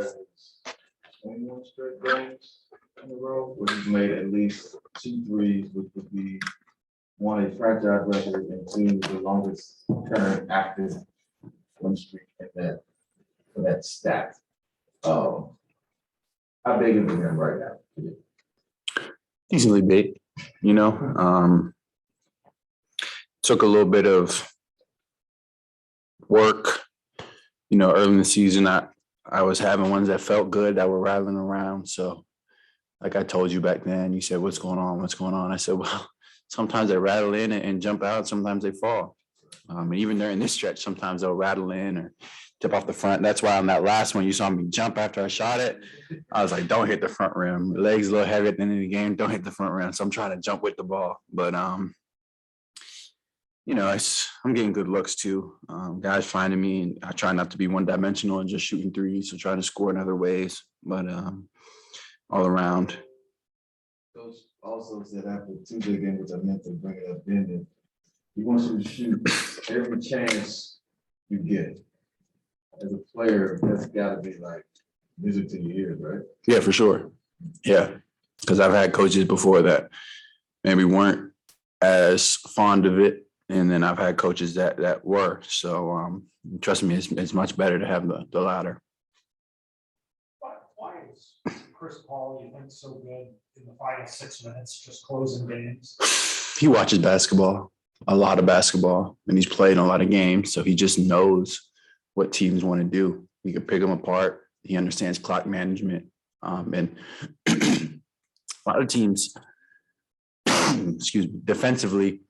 has 21 straight games in a row where he's made at least 2 threes, which would be one, a franchise record, and two, the longest current active win streak for that stat. How big is it him right now? Decently big, took a little bit of work, early in the season. I was having ones that felt good that were rattling around. So like I told you back then, you said, what's going on? What's going on? I said, well, sometimes they rattle in and jump out. Sometimes they fall. And even during this stretch, sometimes they'll rattle in or tip off the front. That's why on that last one, you saw me jump after I shot it. I was like, don't hit the front rim. Legs a little heavy at the end of the game. Don't hit the front rim. So I'm trying to jump with the ball. But, I'm getting good looks too. Guys finding me, and I try not to be one-dimensional and just shooting threes. So trying to score in other ways. But all around. Coach also said after Tuesday game, which I meant to bring it up then, that he wants you to shoot every chance you get. As a player, that's got to be like music to your ears, right? Yeah, for sure. Yeah, because I've had coaches before that maybe weren't as fond of it, and then I've had coaches that were. So trust me, it's much better to have the latter. Why is Chris Paul, you think, so good in the final 6 minutes, just closing games? He watches basketball, a lot of basketball, and he's played in a lot of games, so he just knows what teams want to do. You can pick them apart. He understands clock management. And a lot of teams, defensively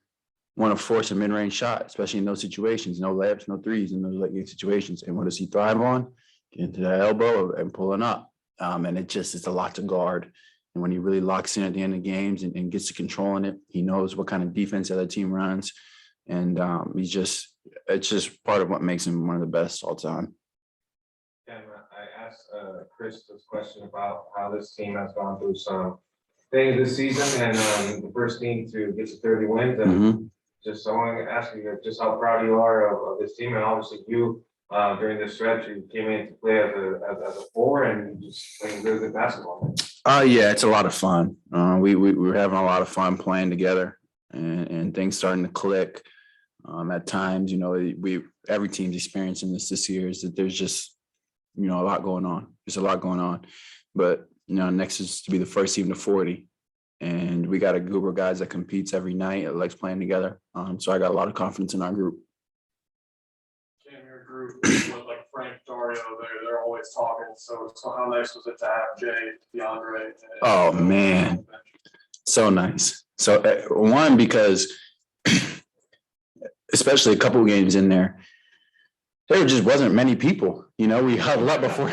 want to force a mid-range shot, especially in those situations. No layups, no threes in those late game situations. And what does he thrive on? Get into that elbow and pulling up. And it's a lot to guard. And when he really locks in at the end of games and gets to controlling it, he knows what kind of defense the other team runs. And it's just part of what makes him one of the best all time. And I asked Chris this question about how this team has gone through some things this season, and the first team to get to 30 wins. And just I want to ask you just how proud you are of this team, and obviously you during this stretch you came in to play as a four and just playing really good basketball. Yeah, it's a lot of fun. We were having a lot of fun playing together, and things starting to click. At times, every team's experiencing this year is that there's just, a lot going on. There's a lot going on, but next is to be the first team to 40, and we got a group of guys that competes every night. That likes playing together. So I got a lot of confidence in our group. In your group with like Frank, Dario, they're always talking. So how nice was it to have Jay, DeAndre? Oh man, so nice. So one, because especially a couple of games in there just wasn't many people. We huddled up before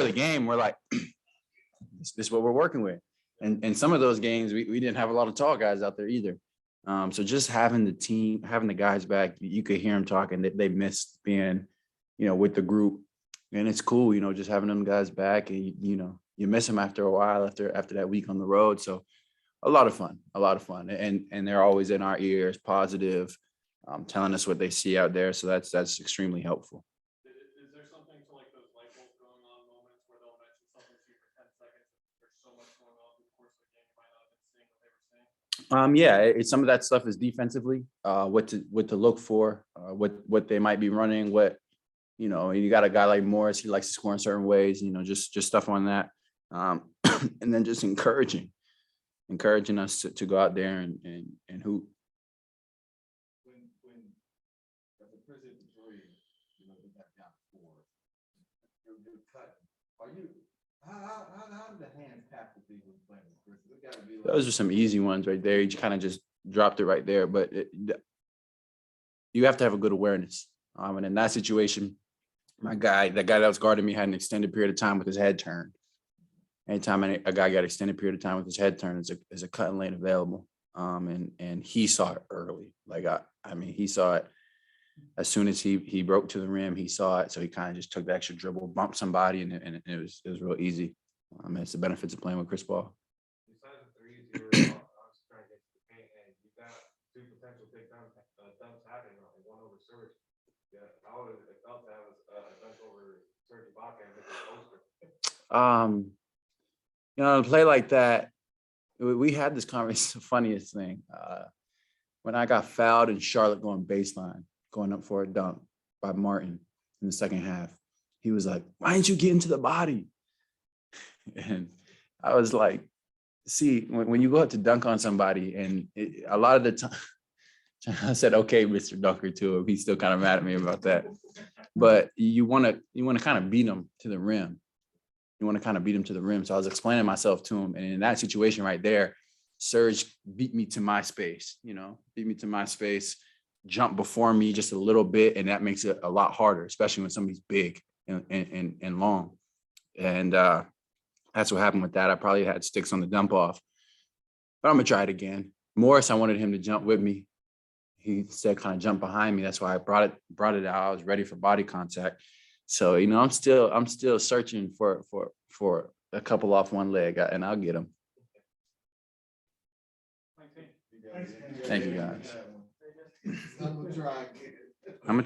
the game. We're like, this is what we're working with. And some of those games we didn't have a lot of tall guys out there either. So just having the team, having the guys back, you could hear them talking that they missed being, with the group. And it's cool, just having them guys back, and you miss them after a while after that week on the road. So a lot of fun. And they're always in our ears, positive. Telling us what they see out there. So that's extremely helpful. Is there something to like those light bulb going on moments where they'll mention something to you for 10 seconds? There's so much going on through the course of the game, you might not have been seeing what they were saying. Yeah, some of that stuff is defensively, what to look for, what they might be running, you got a guy like Morris, he likes to score in certain ways, just stuff on that. And then just encouraging us to go out there and hoop. How did the hands have to be when playing with Chris? Those are some easy ones right there. You kind of just dropped it right there, but you have to have a good awareness. And in that situation, the guy that was guarding me had an extended period of time with his head turned. Anytime a guy got extended period of time with his head turned, is a cutting lane available. And he saw it early. He saw it. As soon as he broke to the rim, he saw it. So he kind of just took the extra dribble, bumped somebody, and it was real easy. It's the benefits of playing with Chris Paul. Besides the threes, you were obviously trying to get to the paint, and you got two potential big dunks happening, one over Surge. Yeah, how it felt to have a dunk over Serge Ibaka and Mr. Poster. You know, a play like that, we had this conversation, the funniest thing. When I got fouled in Charlotte going baseline, going up for a dunk by Martin in the second half, he was like, "Why didn't you get into the body?" And I was like, see, when you go up to dunk on somebody, and a lot of the time, I said, "Okay, Mr. Dunker," to him. He's still kind of mad at me about that. But you want to kind of beat him to the rim. You want to kind of beat him to the rim. So I was explaining myself to him, and in that situation right there, Serge beat me to my space. Beat me to my space, jumped before me just a little bit, and that makes it a lot harder, especially when somebody's big and long. And that's what happened with that. I probably had sticks on the dump off, but I'm gonna try it again. Morris, I wanted him to jump with me. He said kind of jump behind me. That's why I brought it out. I was ready for body contact. So, I'm still searching for a couple off one leg, and I'll get them. Thank you, guys. I'm gonna try again. I'm gonna try.